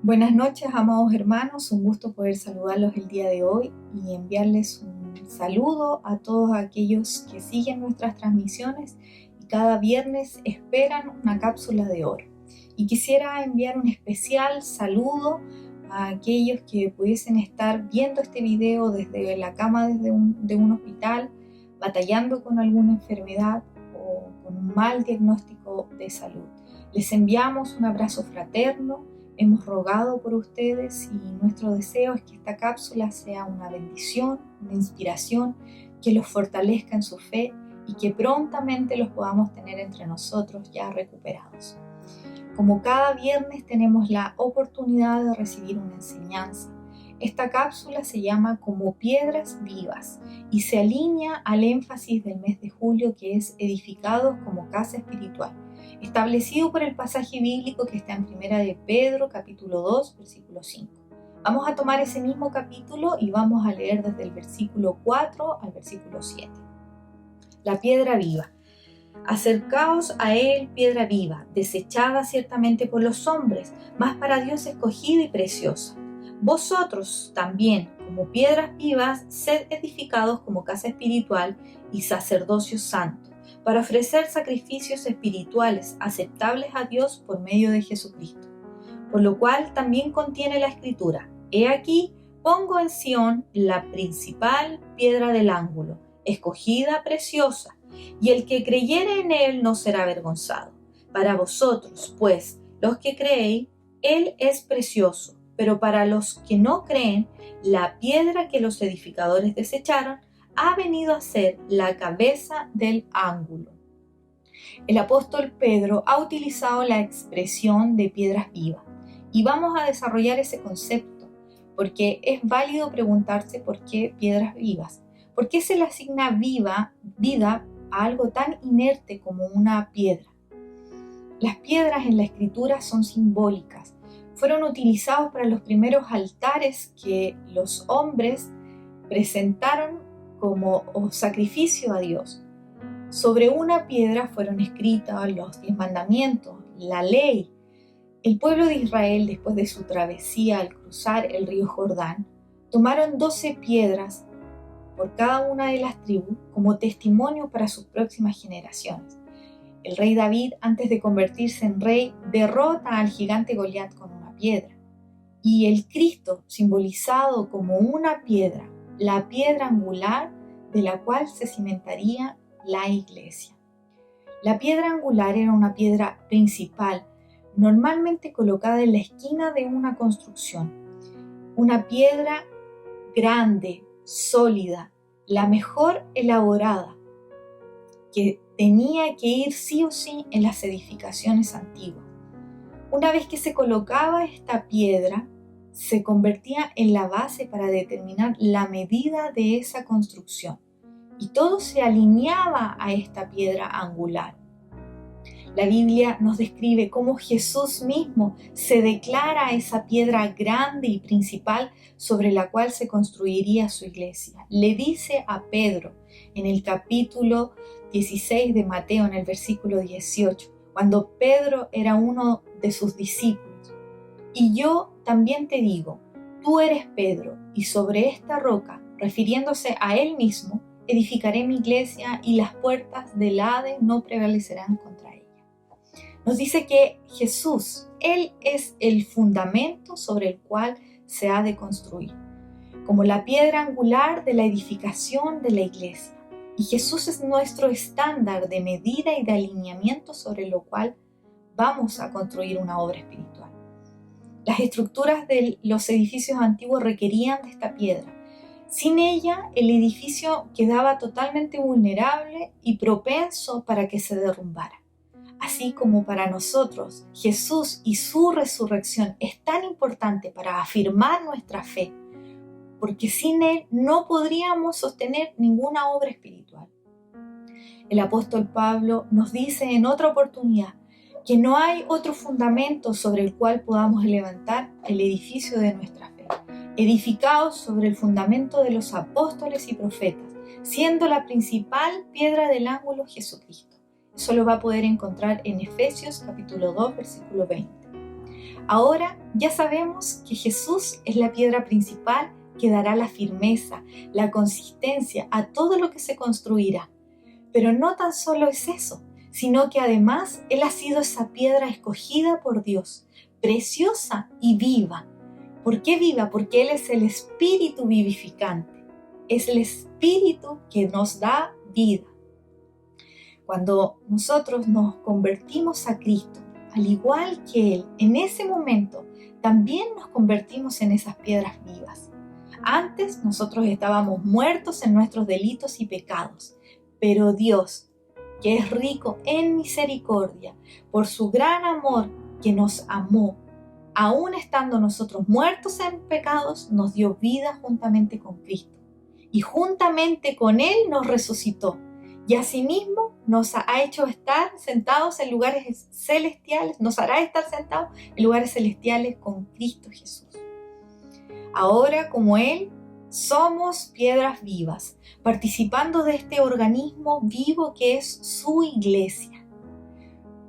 Buenas noches, amados hermanos. Un gusto poder saludarlos el día de hoy y enviarles un saludo a todos aquellos que siguen nuestras transmisiones y cada viernes esperan una cápsula de oro. Y quisiera enviar un especial saludo a aquellos que pudiesen estar viendo este video desde la cama de un hospital, batallando con alguna enfermedad o con un mal diagnóstico de salud. Les enviamos un abrazo fraterno. Hemos rogado por ustedes y nuestro deseo es que esta cápsula sea una bendición, una inspiración, que los fortalezca en su fe y que prontamente los podamos tener entre nosotros ya recuperados. Como cada viernes tenemos la oportunidad de recibir una enseñanza. Esta cápsula se llama Como Piedras Vivas y se alinea al énfasis del mes de julio, que es edificados como casa espiritual, establecido por el pasaje bíblico que está en 1 de Pedro, capítulo 2, versículo 5. Vamos a tomar ese mismo capítulo y vamos a leer desde el versículo 4 al versículo 7. La piedra viva. Acercaos a él, piedra viva, desechada ciertamente por los hombres, mas para Dios escogida y preciosa. Vosotros también, como piedras vivas, sed edificados como casa espiritual y sacerdocio santo, para ofrecer sacrificios espirituales aceptables a Dios por medio de Jesucristo. Por lo cual también contiene la Escritura: He aquí, pongo en Sión la principal piedra del ángulo, escogida, preciosa, y el que creyere en él no será avergonzado. Para vosotros, pues, los que creéis, él es precioso, pero para los que no creen, la piedra que los edificadores desecharon ha venido a ser la cabeza del ángulo. El apóstol Pedro ha utilizado la expresión de piedras vivas y vamos a desarrollar ese concepto porque es válido preguntarse por qué piedras vivas. ¿Por qué se le asigna vida a algo tan inerte como una piedra? Las piedras en la escritura son simbólicas. Fueron utilizados para los primeros altares que los hombres presentaron como sacrificio a Dios. Sobre una piedra fueron escritos los 10 mandamientos, la ley. El pueblo de Israel, después de su travesía al cruzar el río Jordán, tomaron 12 piedras por cada una de las tribus como testimonio para sus próximas generaciones. El rey David, antes de convertirse en rey, derrota al gigante Goliat con una piedra. Y el Cristo, simbolizado como una piedra, la piedra angular de la cual se cimentaría la iglesia. La piedra angular era una piedra principal, normalmente colocada en la esquina de una construcción. Una piedra grande, sólida, la mejor elaborada, que tenía que ir sí o sí en las edificaciones antiguas. Una vez que se colocaba esta piedra, se convertía en la base para determinar la medida de esa construcción, y todo se alineaba a esta piedra angular. La Biblia nos describe cómo Jesús mismo se declara esa piedra grande y principal sobre la cual se construiría su iglesia. Le dice a Pedro en el capítulo 16 de Mateo, en el versículo 18, cuando Pedro era uno de sus discípulos: Y yo también te digo, tú eres Pedro, y sobre esta roca, refiriéndose a él mismo, edificaré mi iglesia, y las puertas del Hades no prevalecerán contra ella. Nos dice que Jesús, Él es el fundamento sobre el cual se ha de construir, como la piedra angular de la edificación de la iglesia. Y Jesús es nuestro estándar de medida y de alineamiento sobre lo cual vamos a construir una obra espiritual. Las estructuras de los edificios antiguos requerían de esta piedra. Sin ella, el edificio quedaba totalmente vulnerable y propenso para que se derrumbara. Así como para nosotros, Jesús y su resurrección es tan importante para afirmar nuestra fe, porque sin Él no podríamos sostener ninguna obra espiritual. El apóstol Pablo nos dice en otra oportunidad que no hay otro fundamento sobre el cual podamos levantar el edificio de nuestra fe, edificados sobre el fundamento de los apóstoles y profetas, siendo la principal piedra del ángulo Jesucristo. Eso lo va a poder encontrar en Efesios capítulo 2, versículo 20. Ahora ya sabemos que Jesús es la piedra principal que dará la firmeza, la consistencia a todo lo que se construirá. Pero no tan solo es eso, sino que además Él ha sido esa piedra escogida por Dios, preciosa y viva. ¿Por qué viva? Porque Él es el Espíritu vivificante. Es el Espíritu que nos da vida. Cuando nosotros nos convertimos a Cristo, al igual que Él, en ese momento también nos convertimos en esas piedras vivas. Antes nosotros estábamos muertos en nuestros delitos y pecados, pero Dios, que es rico en misericordia, por su gran amor que nos amó, aún estando nosotros muertos en pecados, nos dio vida juntamente con Cristo. Y juntamente con Él nos resucitó. Y asimismo nos ha hecho estar sentados en lugares celestiales, nos hará estar sentados en lugares celestiales con Cristo Jesús. Ahora, como Él, somos piedras vivas, participando de este organismo vivo que es su iglesia.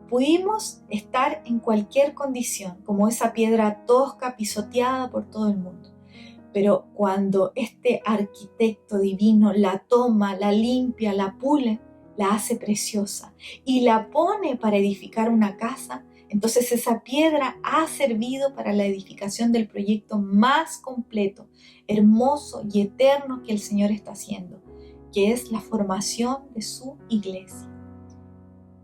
Pudimos estar en cualquier condición, como esa piedra tosca pisoteada por todo el mundo. Pero cuando este arquitecto divino la toma, la limpia, la pule, la hace preciosa y la pone para edificar una casa, entonces esa piedra ha servido para la edificación del proyecto más completo, hermoso y eterno que el Señor está haciendo, que es la formación de su iglesia.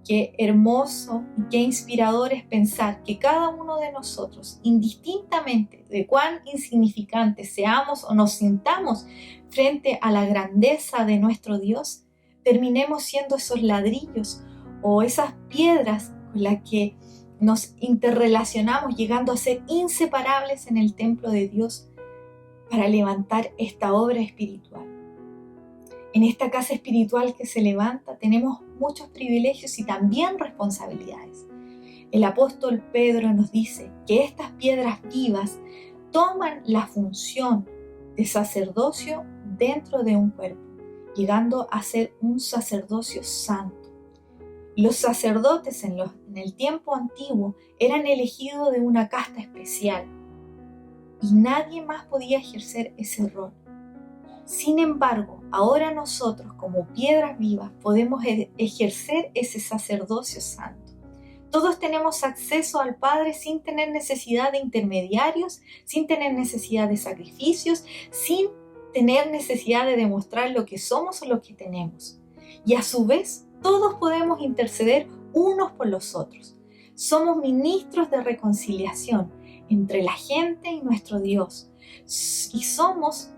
Qué hermoso y qué inspirador es pensar que cada uno de nosotros, indistintamente de cuán insignificantes seamos o nos sintamos frente a la grandeza de nuestro Dios, terminemos siendo esos ladrillos o esas piedras con las que nos interrelacionamos, llegando a ser inseparables en el templo de Dios para levantar esta obra espiritual. En esta casa espiritual que se levanta tenemos muchos privilegios y también responsabilidades. El apóstol Pedro nos dice que estas piedras vivas toman la función de sacerdocio dentro de un cuerpo, llegando a ser un sacerdocio santo. Los sacerdotes en el tiempo antiguo eran elegidos de una casta especial y nadie más podía ejercer ese rol. Sin embargo, ahora nosotros como piedras vivas podemos ejercer ese sacerdocio santo. Todos tenemos acceso al Padre sin tener necesidad de intermediarios, sin tener necesidad de sacrificios, sin tener necesidad de demostrar lo que somos o lo que tenemos. Y a su vez, todos podemos interceder unos por los otros. Somos ministros de reconciliación entre la gente y nuestro Dios. Y somos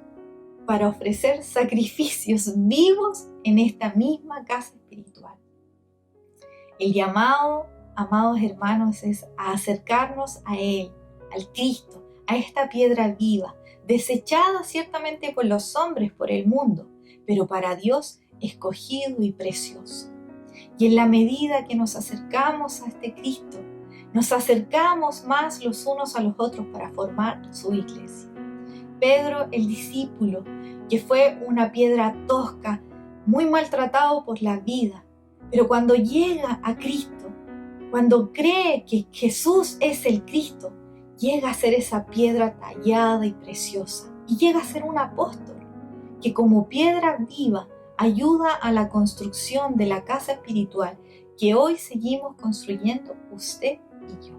para ofrecer sacrificios vivos en esta misma casa espiritual. El llamado, amados hermanos, es a acercarnos a Él, al Cristo, a esta piedra viva, desechada ciertamente por los hombres, por el mundo, pero para Dios escogido y precioso. Y en la medida que nos acercamos a este Cristo, nos acercamos más los unos a los otros para formar su iglesia. Pedro, el discípulo, que fue una piedra tosca, muy maltratado por la vida, pero cuando llega a Cristo, cuando cree que Jesús es el Cristo, llega a ser esa piedra tallada y preciosa, y llega a ser un apóstol, que como piedra viva ayuda a la construcción de la casa espiritual que hoy seguimos construyendo usted y yo.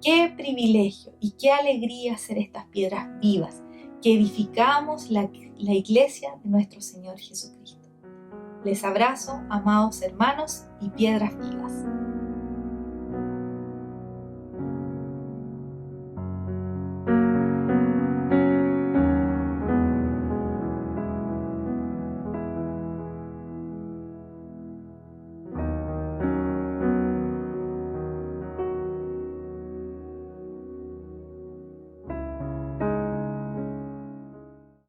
Qué privilegio y qué alegría ser estas piedras vivas que edificamos la iglesia de nuestro Señor Jesucristo. Les abrazo, amados hermanos y piedras vivas.